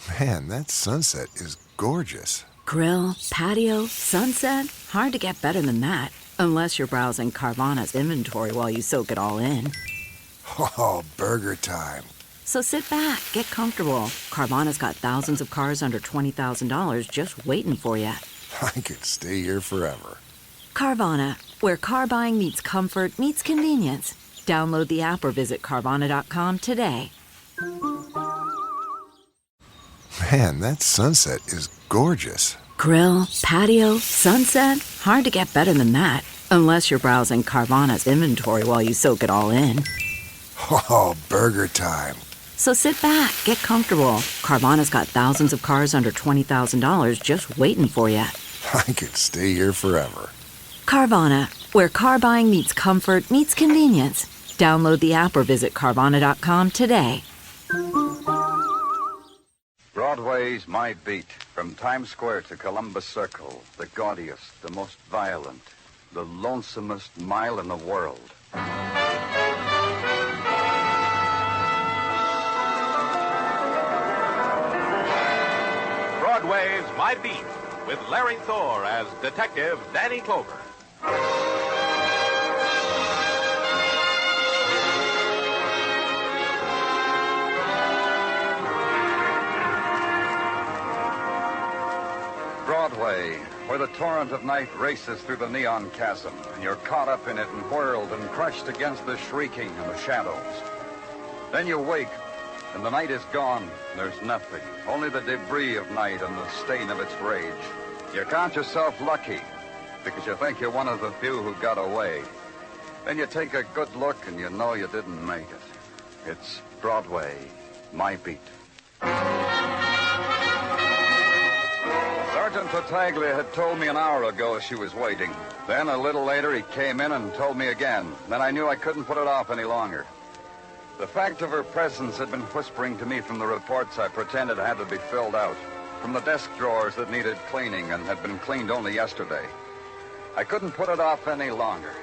Man, that sunset is gorgeous. Grill, patio, sunset. Hard to get better than that. Unless you're browsing Carvana's inventory while you soak it all in. Oh, burger time. So sit back, get comfortable. Carvana's got thousands of cars under $20,000 just waiting for you. I could stay here forever. Carvana, where car buying meets comfort, meets convenience. Download the app or visit Carvana.com today. Man, that sunset is gorgeous. Grill, patio, sunset. Hard to get better than that. Unless you're browsing Carvana's inventory while you soak it all in. Oh, burger time. So sit back, get comfortable. Carvana's got thousands of cars under $20,000 just waiting for you. I could stay here forever. Carvana, where car buying meets comfort, meets convenience. Download the app or visit Carvana.com today. Broadway's My Beat. From Times Square to Columbus Circle. The gaudiest, the most violent, the lonesomest mile in the world. Broadway's My Beat, with Larry Thor as Detective Danny Clover. Broadway, where the torrent of night races through the neon chasm, and you're caught up in it and whirled and crushed against the shrieking and the shadows. Then you wake, and the night is gone. There's nothing, only the debris of night and the stain of its rage. You count yourself lucky, because you think you're one of the few who got away. Then you take a good look, and you know you didn't make it. It's Broadway, My Beat. Sergeant Tartaglia had told me an hour ago she was waiting. Then, a little later, he came in and told me again. Then I knew I couldn't put it off any longer. The fact of her presence had been whispering to me from the reports I pretended had to be filled out, from the desk drawers that needed cleaning and had been cleaned only yesterday. I couldn't put it off any longer,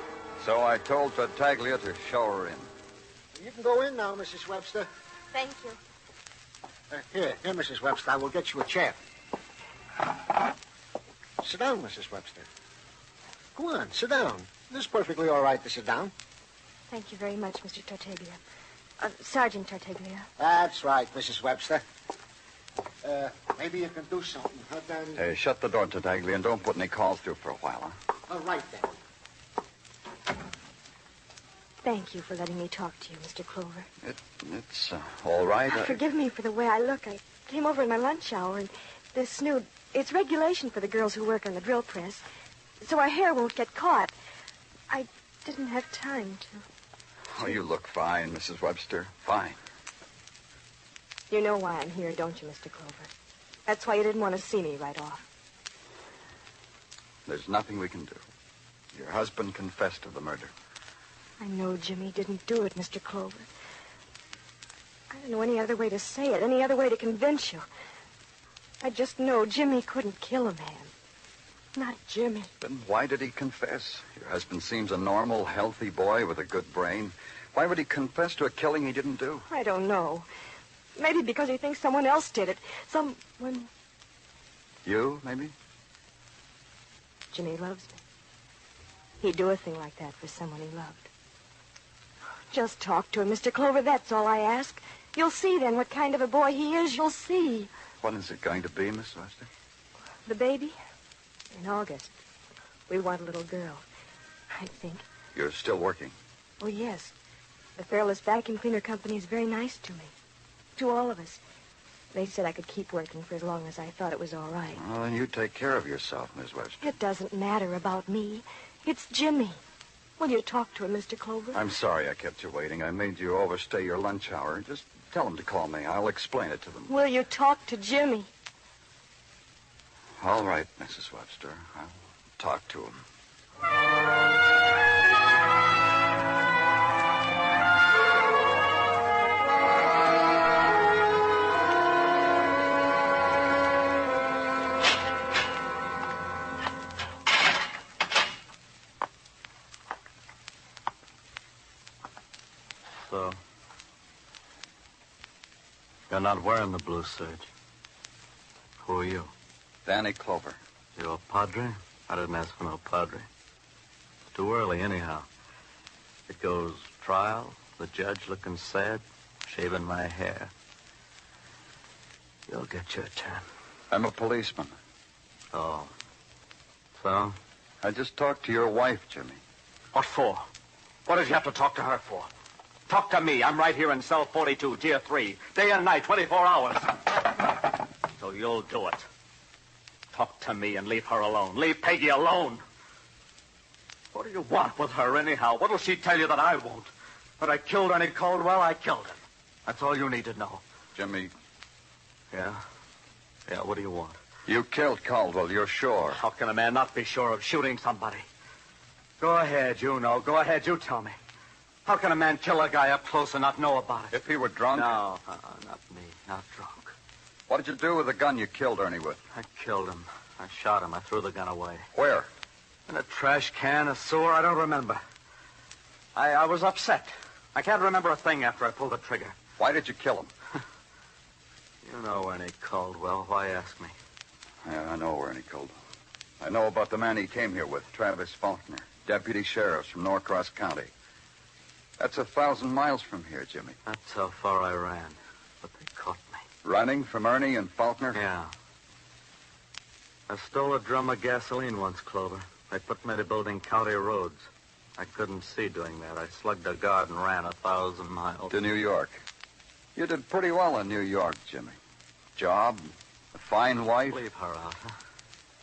so I told Tartaglia to show her in. You can go in now, Mrs. Webster. Thank you. Here, Mrs. Webster. I will get you a chair. Sit down, Mrs. Webster. Go on, sit down. This is perfectly all right to sit down. Thank you very much, Mr. Tartaglia. Sergeant Tartaglia. That's right, Mrs. Webster. Maybe you can do something. Hey, shut the door, Tartaglia, and don't put any calls through for a while, huh? All right, then. Thank you for letting me talk to you, Mr. Clover. It's all right. Forgive me for the way I look. I came over in my lunch hour, and this snood, it's regulation for the girls who work on the drill press, so our hair won't get caught. I didn't have time to. Oh, you look fine, Mrs. Webster. Fine. You know why I'm here, don't you, Mr. Clover? That's why you didn't want to see me right off. There's nothing we can do. Your husband confessed to the murder. I know Jimmy didn't do it, Mr. Clover. I don't know any other way to say it, any other way to convince you. I just know Jimmy couldn't kill a man. Not Jimmy. Then why did he confess? Your husband seems a normal, healthy boy with a good brain. Why would he confess to a killing he didn't do? I don't know. Maybe because he thinks someone else did it. Someone... You, maybe? Jimmy loves me. He'd do a thing like that for someone he loved. Just talk to him, Mr. Clover. That's all I ask. You'll see then what kind of a boy he is. You'll see. When is it going to be, Miss Webster? The baby? In August. We want a little girl, I think. You're still working? Oh, yes. The Fairless Vacuum Cleaner Company is very nice to me. To all of us. They said I could keep working for as long as I thought it was all right. Well, then you take care of yourself, Miss Webster. It doesn't matter about me. It's Jimmy. Will you talk to him, Mr. Clover? I'm sorry I kept you waiting. I made you overstay your lunch hour. Just tell them to call me. I'll explain it to them. Will you talk to Jimmy? All right, Mrs. Webster. I'll talk to him. So, you're not wearing the blue serge? Who are you? Danny Clover. You a padre? I didn't ask for no padre. It's too early, anyhow. It goes trial, the judge looking sad, shaving my hair. You'll get your turn. I'm a policeman. Oh. So? I just talked to your wife, Jimmy. What for? What did you have to talk to her for? Talk to me. I'm right here in cell 42, tier 3. Day and night, 24 hours. So you'll do it. Talk to me and leave her alone. Leave Peggy alone. What do you want with her, anyhow? What'll she tell you that I won't? That I killed Ernie Cauldwell? I killed him. That's all you need to know. Jimmy, Yeah? Yeah, what do you want? you killed Cauldwell, you're sure. How can a man not be sure of shooting somebody? Go ahead, you know. Go ahead, you tell me. How can a man kill a guy up close and not know about it? If he were drunk? No, not me. Not drunk. What did you do with the gun you killed Ernie with? I killed him. I shot him. I threw the gun away. Where? In a trash can, a sewer, I don't remember. I was upset. I can't remember a thing after I pulled the trigger. Why did you kill him? You know Ernie Cauldwell. Why ask me? Yeah, I know Ernie Cauldwell. I know about the man he came here with, Travis Faulkner, deputy sheriff from Norcross County. That's 1,000 miles from here, Jimmy. That's how far I ran. But they caught me. Running from Ernie and Faulkner? Yeah. I stole a drum of gasoline once, Clover. They put me to building county roads. I couldn't see doing that. I slugged a guard and ran 1,000 miles. To New York. You did pretty well in New York, Jimmy. Job, a fine wife. Leave her out, huh?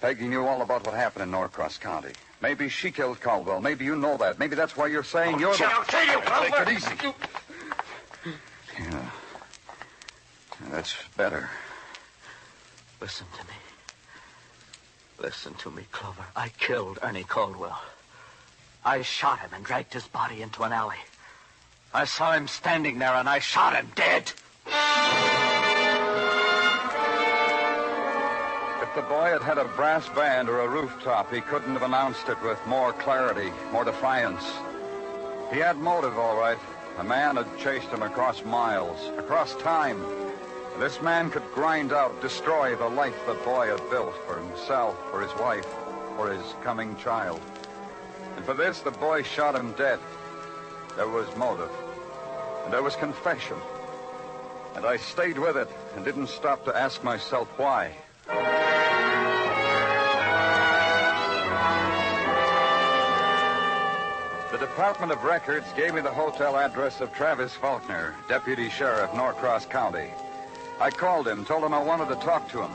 Peggy knew all about what happened in Norcross County. Maybe she killed Cauldwell. Maybe you know that. Maybe that's why you're saying you're the... I'll kill you, Take Clover. it easy. Yeah. That's better. Listen to me. Listen to me, Clover. I killed Ernie Cauldwell. I shot him and dragged his body into an alley. I saw him standing there, and I shot him dead. If the boy had had a brass band or a rooftop, he couldn't have announced it with more clarity, more defiance. He had motive, all right. A man had chased him across miles, across time. And this man could grind out, destroy the life the boy had built for himself, for his wife, for his coming child. And for this, the boy shot him dead. There was motive. And there was confession. And I stayed with it and didn't stop to ask myself why. The Department of Records gave me the hotel address of Travis Faulkner, Deputy Sheriff, Norcross County. I called him, told him I wanted to talk to him.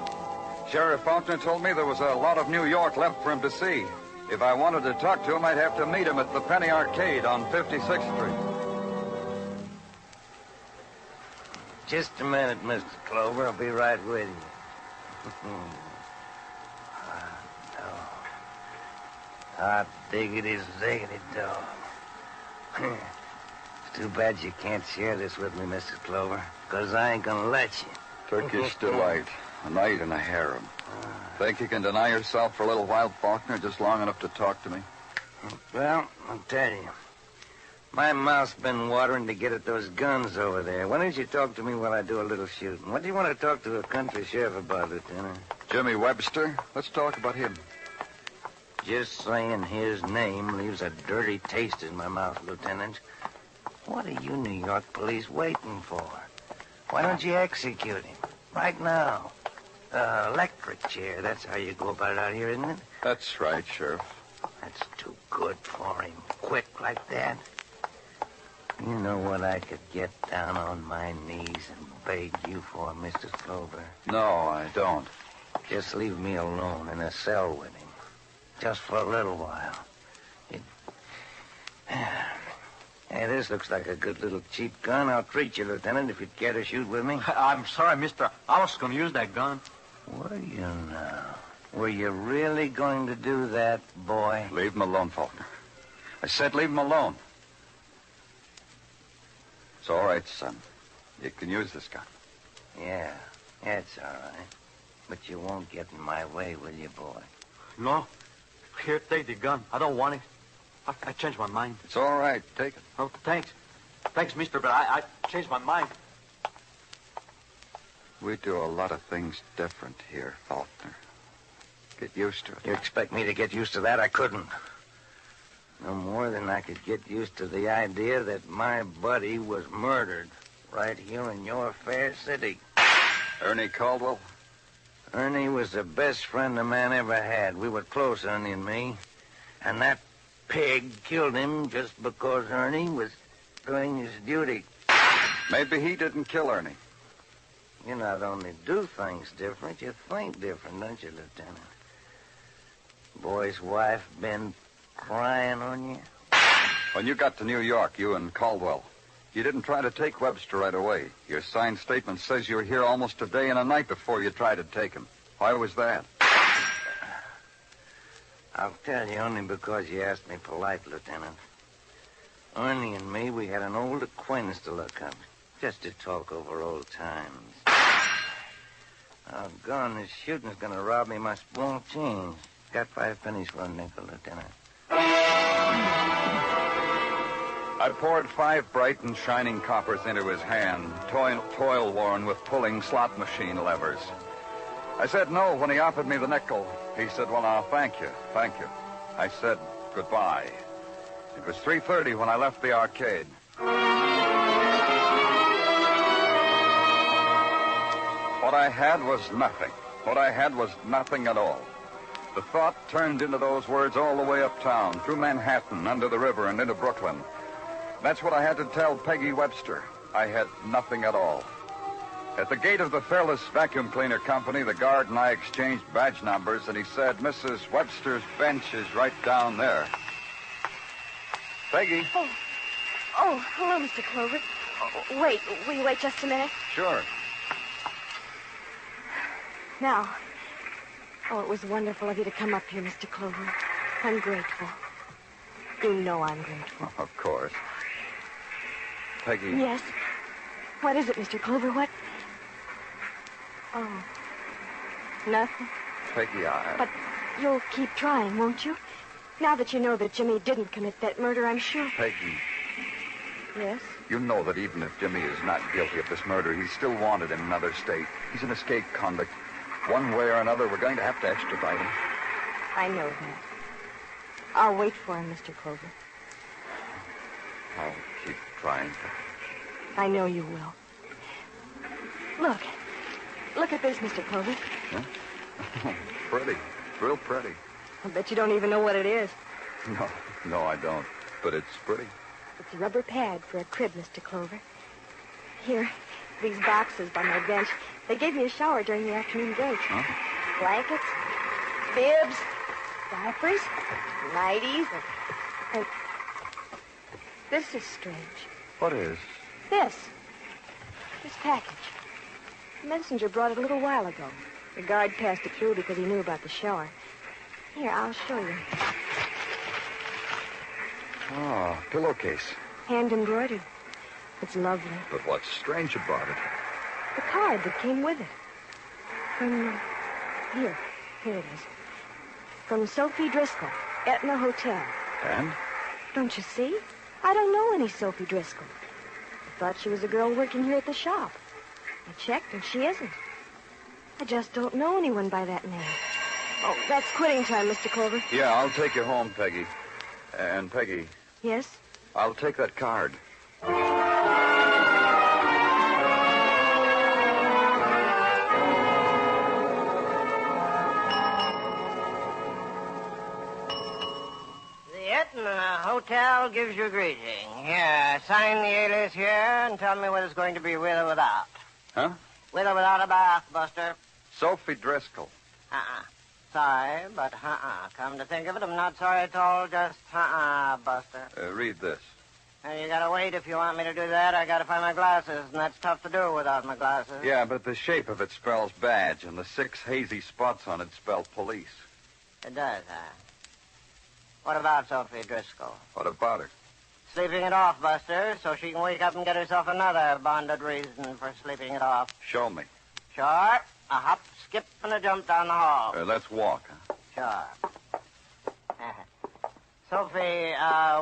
Sheriff Faulkner told me there was a lot of New York left for him to see. If I wanted to talk to him, I'd have to meet him at the Penny Arcade on 56th Street. Just a minute, Mr. Clover. I'll be right with you. Hot diggity, ziggity dog. It's too bad you can't share this with me, Mr. Clover, because I ain't gonna let you. Turkish delight, a night in a harem. Think you can deny yourself for a little while, Faulkner, just long enough to talk to me? Well, I'll tell you. My mouth's been watering to get at those guns over there. Why don't you talk to me while I do a little shooting? What do you want to talk to a country sheriff about, Lieutenant? Jimmy Webster. Let's talk about him. Just saying his name leaves a dirty taste in my mouth, Lieutenant. What are you New York police waiting for? Why don't you execute him? Right now. Electric chair, that's how you go about it out here, isn't it? That's right, Sheriff. That's too good for him. Quick like that. You know what I could get down on my knees and beg you for, Mr. Clover? No, I don't. Just leave me alone in a cell with him. Just for a little while. Hey, this looks like a good little cheap gun. I'll treat you, Lieutenant, if you'd care to shoot with me. I'm sorry, mister. I was going to use that gun. Were you now? Were you really going to do that, boy? Leave him alone, Faulkner. I said leave him alone. It's all right, son. You can use this gun. Yeah, it's all right. But you won't get in my way, will you, boy? No. Here, take the gun. I don't want it. I changed my mind. It's all right. Take it. Oh, thanks. Thanks, mister, but I changed my mind. We do a lot of things different here, Faulkner. Get used to it. You expect me to get used to that? I couldn't. No more than I could get used to the idea that my buddy was murdered right here in your fair city. Ernie Cauldwell? Ernie was the best friend a man ever had. We were close, Ernie and me. And that pig killed him just because Ernie was doing his duty. Maybe he didn't kill Ernie. You not only do things different, you think different, don't you, Lieutenant? Boy's wife been crying on you? When you got to New York, you and Cauldwell, you didn't try to take Webster right away. Your signed statement says you were here almost a day and a night before you tried to take him. Why was that? I'll tell you only because you asked me polite, Lieutenant. Ernie and me, we had an old acquaintance to look up, just to talk over old times. Oh, gone, this shooting's gonna rob me my small change. Got 5 pennies for a nickel, Lieutenant. I poured 5 bright and shining coppers into his hand, toil-worn with pulling slot machine levers. I said no when he offered me the nickel. He said, well, now, thank you. I said goodbye. It was 3:30 when I left the arcade. What I had was nothing. What I had was nothing at all. The thought turned into those words all the way uptown, through Manhattan, under the river, and into Brooklyn. That's what I had to tell Peggy Webster. I had nothing at all. At the gate of the Fairless Vacuum Cleaner Company, the guard and I exchanged badge numbers, and he said, Mrs. Webster's bench is right down there. Peggy. Oh, hello, Mr. Clover. Wait, will you wait just a minute? Sure. Now. Oh, it was wonderful of you to come up here, Mr. Clover. I'm grateful. You know I'm grateful. Of course. Peggy. Yes? What is it, Mr. Clover? What? Oh. Nothing? Peggy, But you'll keep trying, won't you? Now that you know that Jimmy didn't commit that murder, I'm sure... Peggy. Yes? You know that even if Jimmy is not guilty of this murder, he's still wanted in another state. He's an escaped convict. One way or another, we're going to have to extradite him. I know that. I'll wait for him, Mr. Clover. I'll keep trying. I know you will. Look at this, Mr. Clover. Huh? Pretty. Real pretty. I bet you don't even know what it is. No, I don't. But it's pretty. It's a rubber pad for a crib, Mr. Clover. Here, these boxes by my bench. They gave me a shower during the afternoon break. Huh? Blankets, bibs, diapers, nighties, and... This is strange. What is? This package. The messenger brought it a little while ago. The guard passed it through because he knew about the shower. Here, I'll show you. Oh, pillowcase. Hand embroidered. It's lovely. But what's strange about it? The card that came with it. From... Here it is. From Sophie Driscoll, Etna Hotel. And? Don't you see? I don't know any Sophie Driscoll. I thought she was a girl working here at the shop. I checked, and she isn't. I just don't know anyone by that name. Oh, that's quitting time, Mr. Clover. Yeah, I'll take you home, Peggy. And, Peggy... Yes? I'll take that card. The Etna Hotel gives you greeting. Here, sign the alias here and tell me whether it's going to be with or without. Huh? With or without a bath, Buster? Sophie Driscoll. Sorry, but Come to think of it, I'm not sorry at all, just Buster. Read this. And you gotta wait if you want me to do that. I gotta find my glasses, and that's tough to do without my glasses. Yeah, but the shape of it spells badge, and the 6 hazy spots on it spell police. It does, What about Sophie Driscoll? What about her? Sleeping it off, Buster, so she can wake up and get herself another bonded reason for sleeping it off. Show me. Sure. A hop, skip, and a jump down the hall. Let's walk. Sure. Sophie,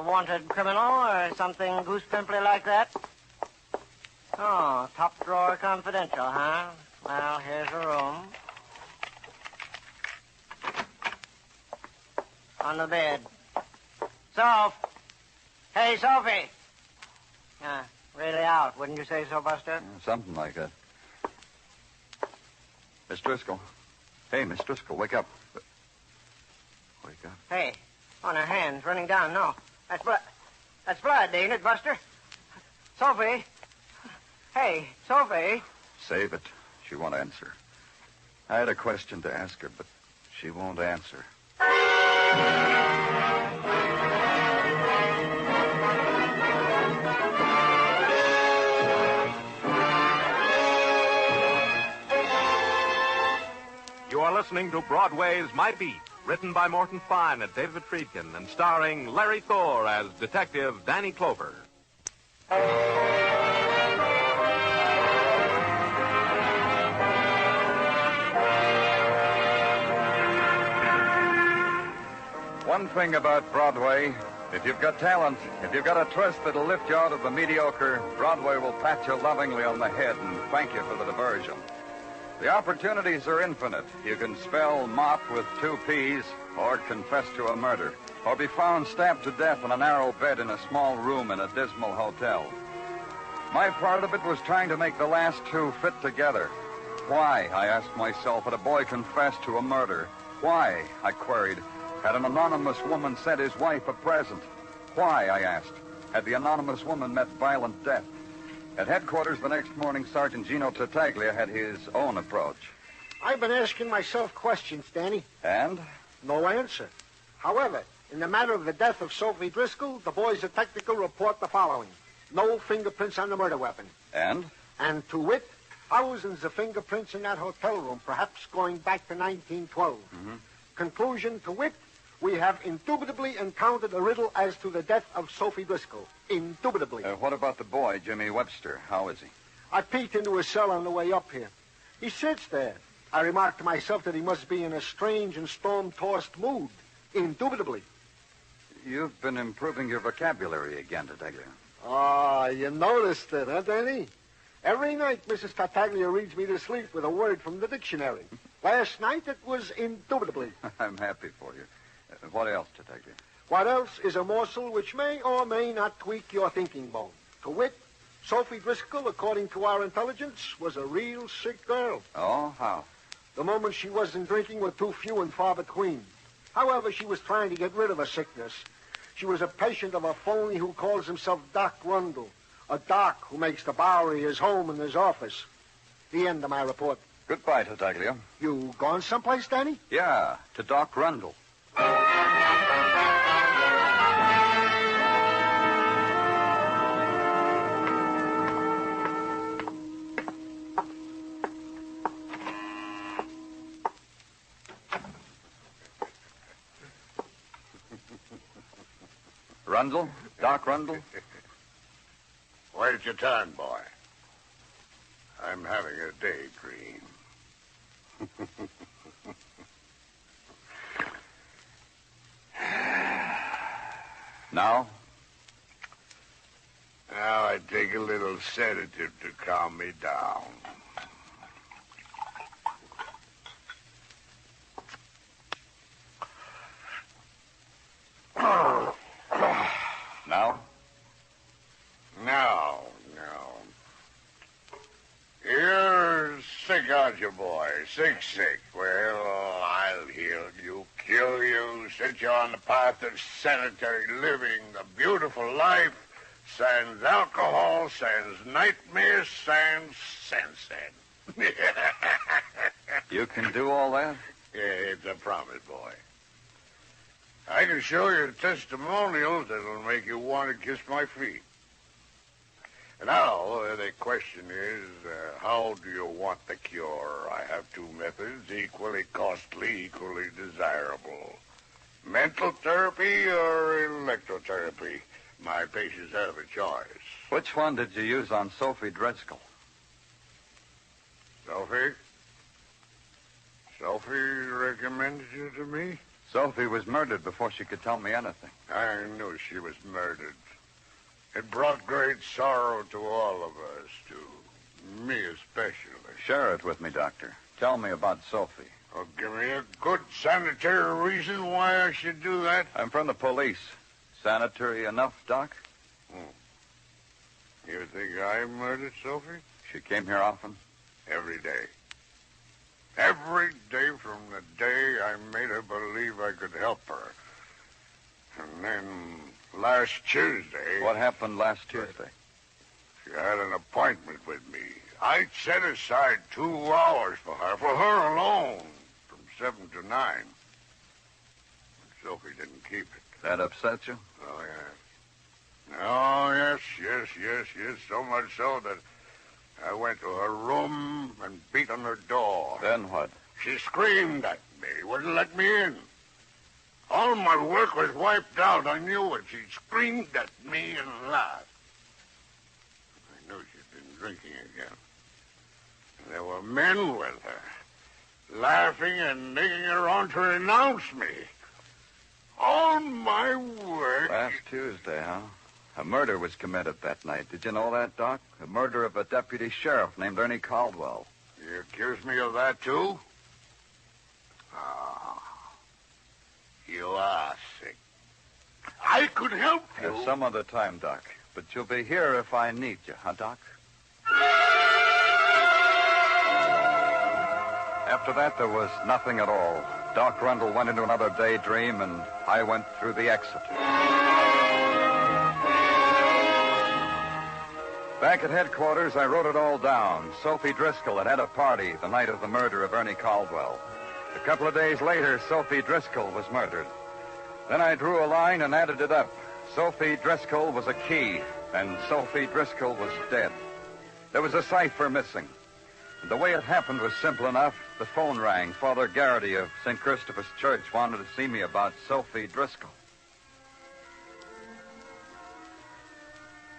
wanted criminal or something goose pimply like that? Oh, top drawer confidential, huh? Well, here's the room. On the bed. Soph! Hey, Sophie! Really out, wouldn't you say so, Buster? Something like that. Miss Driscoll. Hey, Miss Driscoll, wake up. Wake up. Hey, on her hands, running down. No, that's blood. That's blood, ain't it, Buster? Sophie. Hey, Sophie. Save it. She won't answer. I had a question to ask her, but she won't answer. You are listening to Broadway Is My Beat, written by Morton Fine and David Friedkin, and starring Larry Thor as Detective Danny Clover. One thing about Broadway, if you've got talent, if you've got a twist that'll lift you out of the mediocre, Broadway will pat you lovingly on the head and thank you for the diversion. The opportunities are infinite. You can spell mop with 2 P's, or confess to a murder, or be found stabbed to death in a narrow bed in a small room in a dismal hotel. My part of it was trying to make the last 2 fit together. Why, I asked myself, had a boy confessed to a murder? Why, I queried, had an anonymous woman sent his wife a present? Why, I asked, had the anonymous woman met violent death? At headquarters the next morning, Sergeant Gino Tartaglia had his own approach. I've been asking myself questions, Danny. And? No answer. However, in the matter of the death of Sophie Driscoll, the boys at Technical report the following. No fingerprints on the murder weapon. And? And to wit, thousands of fingerprints in that hotel room, perhaps going back to 1912. Mm-hmm. Conclusion to wit, we have indubitably encountered a riddle as to the death of Sophie Driscoll. Indubitably. What about the boy, Jimmy Webster? How is he? I peeked into his cell on the way up here. He sits there. I remarked to myself that he must be in a strange and storm-tossed mood. Indubitably. You've been improving your vocabulary again, Tartaglia. Ah, you noticed it, huh, Danny? Every night, Mrs. Tartaglia reads me to sleep with a word from the dictionary. Last night, it was indubitably. I'm happy for you. What else, Tartaglia? What else is a morsel which may or may not tweak your thinking bone? To wit, Sophie Driscoll, according to our intelligence, was a real sick girl. Oh, how? The moments she wasn't drinking were too few and far between. However, she was trying to get rid of her sickness. She was a patient of a phony who calls himself Doc Rundle. A doc who makes the Bowery his home and his office. The end of my report. Goodbye, Tartaglia. You gone someplace, Danny? Yeah, to Doc Rundle. Rundle? Doc Rundle? Wait your turn, boy. I'm having a daydream. Now? Now I take a little sedative to calm me down. Now? No. You're sick, aren't you, boy? Sick. Well, I'll heal you, kill you, set you on the path of sedentary living, the beautiful life, sans alcohol, sans nightmares, sans sunset. You can do all that? Yeah, it's a promise, boy. I can show you testimonials that'll make you want to kiss my feet. Now, the question is, how do you want the cure? I have 2 methods, equally costly, equally desirable. Mental therapy or electrotherapy? My patients have a choice. Which one did you use on Sophie Driscoll? Sophie? Sophie recommended you to me? Sophie was murdered before she could tell me anything. I knew she was murdered. It brought great sorrow to all of us, too. Me especially. Share it with me, Doctor. Tell me about Sophie. Oh, give me a good sanitary reason why I should do that. I'm from the police. Sanitary enough, Doc? You think I murdered Sophie? She came here often? Every day. Every day from the day I made her believe I could help her. And then last Tuesday... What happened last Tuesday? She had an appointment with me. I'd set aside 2 hours for her alone, from 7 to 9. Sophie didn't keep it. That upset you? Oh, yes. Oh, yes. So much so that I went to her room and beat on her door. Then what? She screamed at me, wouldn't let me in. All my work was wiped out. I knew it. She screamed at me and laughed. I knew she'd been drinking again. And there were men with her, laughing and egging her on to renounce me. All my work... Last Tuesday, huh? A murder was committed that night. Did you know that, Doc? The murder of a deputy sheriff named Ernie Cauldwell. You accuse me of that, too? Ah, you are sick. I could help you. Some other time, Doc. But you'll be here if I need you, huh, Doc? After that, there was nothing at all. Doc Rundle went into another daydream, and I went through the exit. Back at headquarters, I wrote it all down. Sophie Driscoll had had a party the night of the murder of Ernie Cauldwell. A couple of days later, Sophie Driscoll was murdered. Then I drew a line and added it up. Sophie Driscoll was a key, and Sophie Driscoll was dead. There was a cipher missing. The way it happened was simple enough. The phone rang. Father Garrity of St. Christopher's Church wanted to see me about Sophie Driscoll.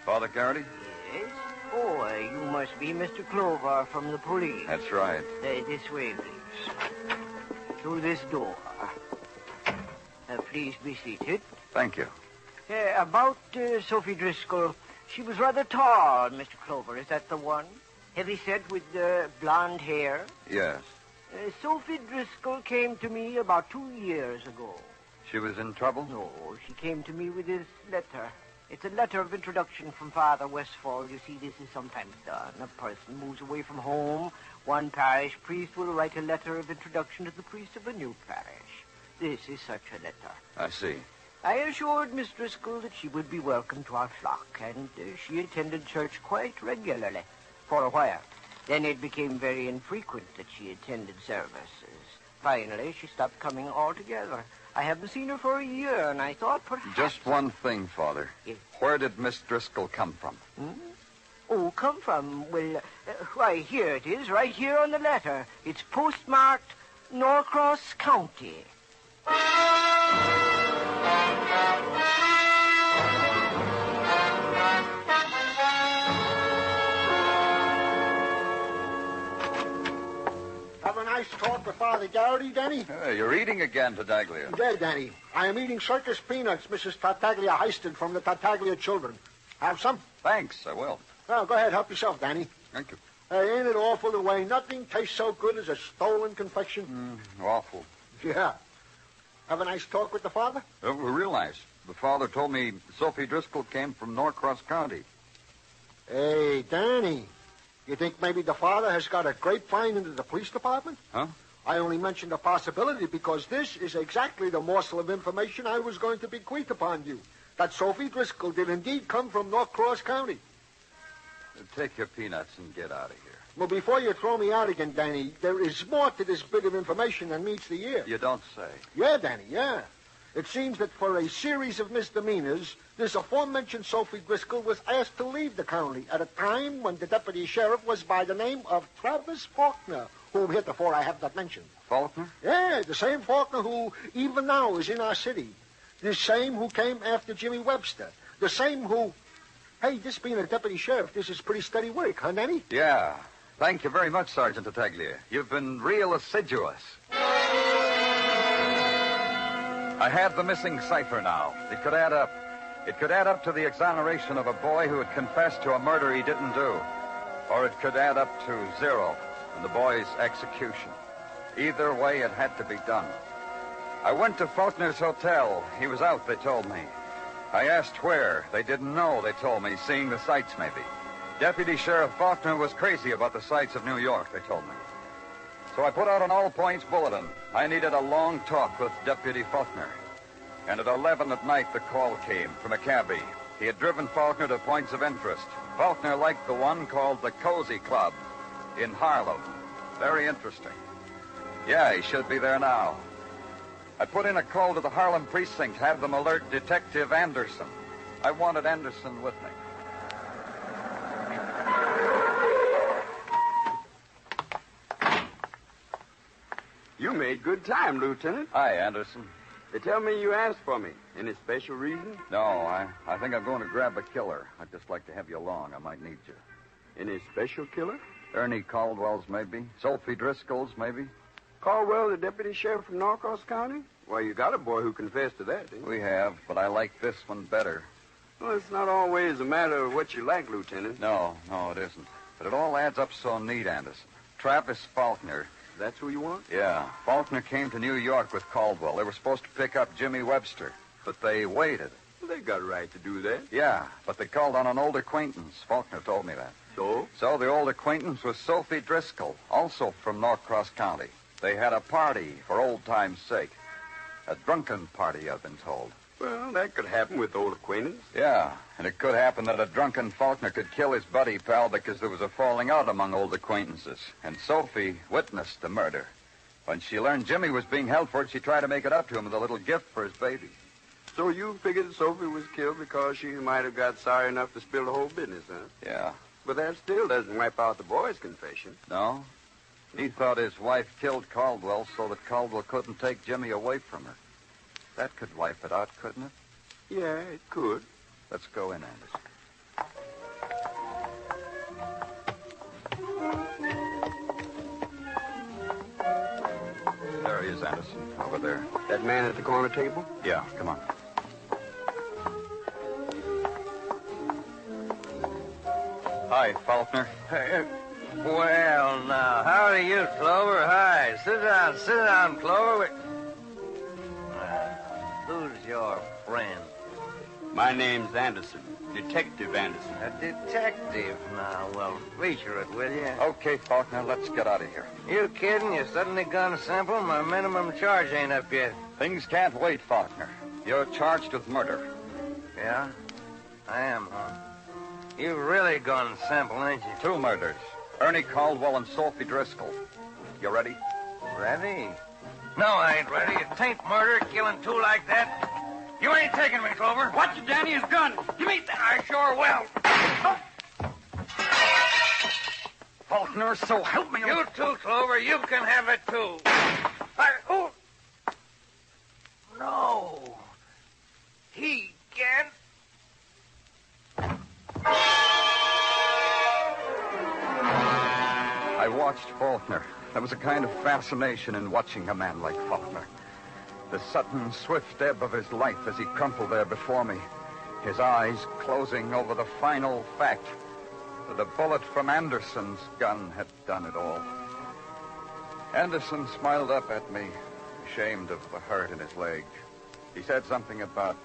Father Garrity? Yes? Oh, you must be Mr. Clover from the police. That's right. This way, please. Through this door. Please be seated. Thank you. About Sophie Driscoll, she was rather tall, Mr. Clover. Is that the one? Heavy set with blonde hair? Yes. Sophie Driscoll came to me about 2 years ago. She was in trouble? No, she came to me with this letter. It's a letter of introduction from Father Westfall. You see, this is sometimes done. A person moves away from home. One parish priest will write a letter of introduction to the priest of a new parish. This is such a letter. I see. I assured Miss Driscoll that she would be welcome to our flock, and she attended church quite regularly for a while. Then it became very infrequent that she attended services. Finally, she stopped coming altogether. I haven't seen her for a year, and I thought perhaps... Just one thing, Father. Yes. Where did Miss Driscoll come from? Oh, come from? Well, why, here it is, right here on the letter. It's postmarked Norcross County. Have a nice talk with Father Garrity, Danny? You're eating again, Tartaglia. Yeah, Danny. I am eating circus peanuts Mrs. Tartaglia heisted from the Tartaglia children. Have some? Thanks, I will. Oh, go ahead. Help yourself, Danny. Thank you. Ain't it awful the way nothing tastes so good as a stolen confection? Awful. Yeah. Have a nice talk with the father? Real nice. The father told me Sophie Driscoll came from Norcross County. Hey, Danny. You think maybe the father has got a grapevine into the police department? Huh? I only mentioned the possibility because this is exactly the morsel of information I was going to bequeath upon you. That Sophie Driscoll did indeed come from Norcross County. Take your peanuts and get out of here. Well, before you throw me out again, Danny, there is more to this bit of information than meets the ear. You don't say. Yeah, Danny, yeah. It seems that for a series of misdemeanors, this aforementioned Sophie Driscoll was asked to leave the county at a time when the deputy sheriff was by the name of Travis Faulkner, whom heretofore I have not mentioned. Faulkner? Yeah, the same Faulkner who even now is in our city. The same who came after Jimmy Webster. The same who... Hey, this being a deputy sheriff, this is pretty steady work, huh, Danny? Yeah. Thank you very much, Sergeant Tartaglia. You've been real assiduous. I have the missing cipher now. It could add up. It could add up to the exoneration of a boy who had confessed to a murder he didn't do. or it could add up to 0 and the boy's execution. Either way, it had to be done. I went to Faulkner's hotel. He was out, they told me. I asked where. They didn't know, they told me, seeing the sights maybe. Deputy Sheriff Faulkner was crazy about the sights of New York, they told me. So I put out an all-points bulletin. I needed a long talk with Deputy Faulkner. And at 11 at night, the call came from a cabbie. He had driven Faulkner to points of interest. Faulkner liked the one called the Cozy Club in Harlem. Very interesting. Yeah, he should be there now. I put in a call to the Harlem precinct, have them alert Detective Anderson. I wanted Anderson with me. You made good time, Lieutenant. Hi, Anderson. They tell me you asked for me. Any special reason? No, I think I'm going to grab a killer. I'd just like to have you along. I might need you. Any special killer? Ernie Cauldwell's, maybe. Sophie Driscoll's, maybe. Caldwell, the deputy sheriff from Norcross County? Well, you got a boy who confessed to that, didn't you? We have, but I like this one better. Well, it's not always a matter of what you like, Lieutenant. No, it isn't. But it all adds up so neat, Anderson. Travis Faulkner. That's who you want? Yeah. Faulkner came to New York with Caldwell. They were supposed to pick up Jimmy Webster, but they waited. Well, they got a right to do that. Yeah, but they called on an old acquaintance. Faulkner told me that. So? So the old acquaintance was Sophie Driscoll, also from Norcross County. They had a party for old time's sake. A drunken party, I've been told. Well, that could happen with old acquaintance. Yeah, and it could happen that a drunken Faulkner could kill his buddy pal because there was a falling out among old acquaintances. And Sophie witnessed the murder. When she learned Jimmy was being held for it, she tried to make it up to him with a little gift for his baby. So you figured Sophie was killed because she might have got sorry enough to spill the whole business, huh? Yeah. But that still doesn't wipe out the boy's confession. No? He thought his wife killed Caldwell so that Caldwell couldn't take Jimmy away from her. That could wipe it out, couldn't it? Yeah, it could. Let's go in, Anderson. There he is, Anderson, over there. That man at the corner table? Yeah, come on. Hi, Faulkner. Well, now, how do you, Clover? Hi. Sit down, Clover. Who's your friend? My name's Anderson. Detective Anderson. A detective? Now, well, feature it, will you? Okay, Faulkner, let's get out of here. You kidding? You suddenly gone simple? My minimum charge ain't up yet. Things can't wait, Faulkner. You're charged with murder. Yeah? I am, huh? You've really gone simple, ain't you? 2 murders. Ernie Cauldwell and Sophie Driscoll. You ready? Ready? No, I ain't ready. It ain't murder, killing 2 like that. You ain't taking me, Clover. Watch it, Danny, his gun. Give me that. I sure will. Faulkner, so help me. You too, Clover. You can have it, too. No. He can't. I watched Faulkner. There was a kind of fascination in watching a man like Faulkner. The sudden, swift ebb of his life as he crumpled there before me. His eyes closing over the final fact that a bullet from Anderson's gun had done it all. Anderson smiled up at me, ashamed of the hurt in his leg. He said something about,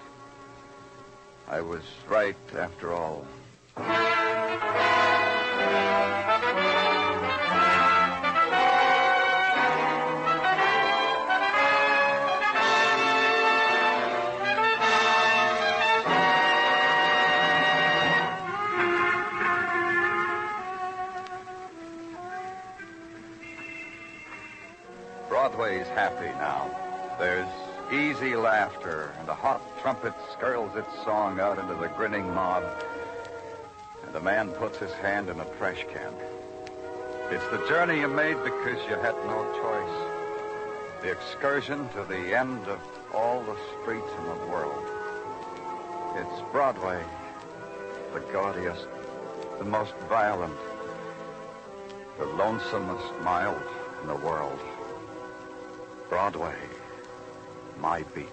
I was right after all. Broadway's happy now. There's easy laughter, and a hot trumpet skirls its song out into the grinning mob, and a man puts his hand in a trash can. It's the journey you made because you had no choice. The excursion to the end of all the streets in the world. It's Broadway, the gaudiest, the most violent, the lonesomest mile in the world. Broadway, my beat.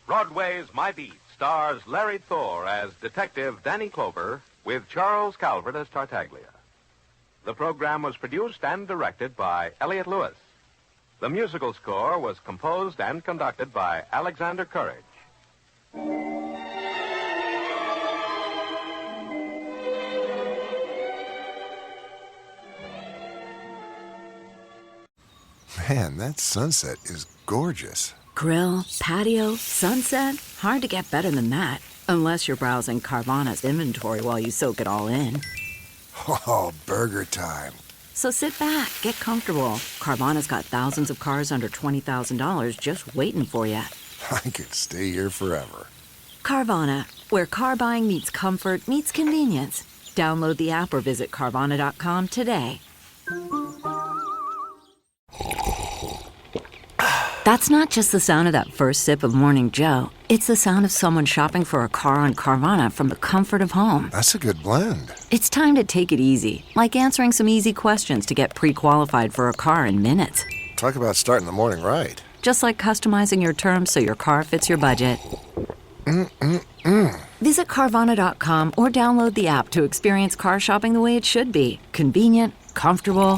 Broadway Is My Beat stars Larry Thor as Detective Danny Clover with Charles Calvert as Tartaglia. The program was produced and directed by Elliott Lewis. The musical score was composed and conducted by Alexander Courage. Man, that sunset is gorgeous. Grill, patio, sunset. Hard to get better than that. Unless you're browsing Carvana's inventory while you soak it all in. Oh, burger time. So sit back, get comfortable. Carvana's got thousands of cars under $20,000 just waiting for you. I could stay here forever. Carvana, where car buying meets comfort, meets convenience. Download the app or visit Carvana.com today. That's not just the sound of that first sip of Morning Joe. It's the sound of someone shopping for a car on Carvana from the comfort of home. That's a good blend. It's time to take it easy, like answering some easy questions to get pre-qualified for a car in minutes. Talk about starting the morning right. Just like customizing your terms so your car fits your budget. Visit Carvana.com or download the app to experience car shopping the way it should be. Convenient, comfortable.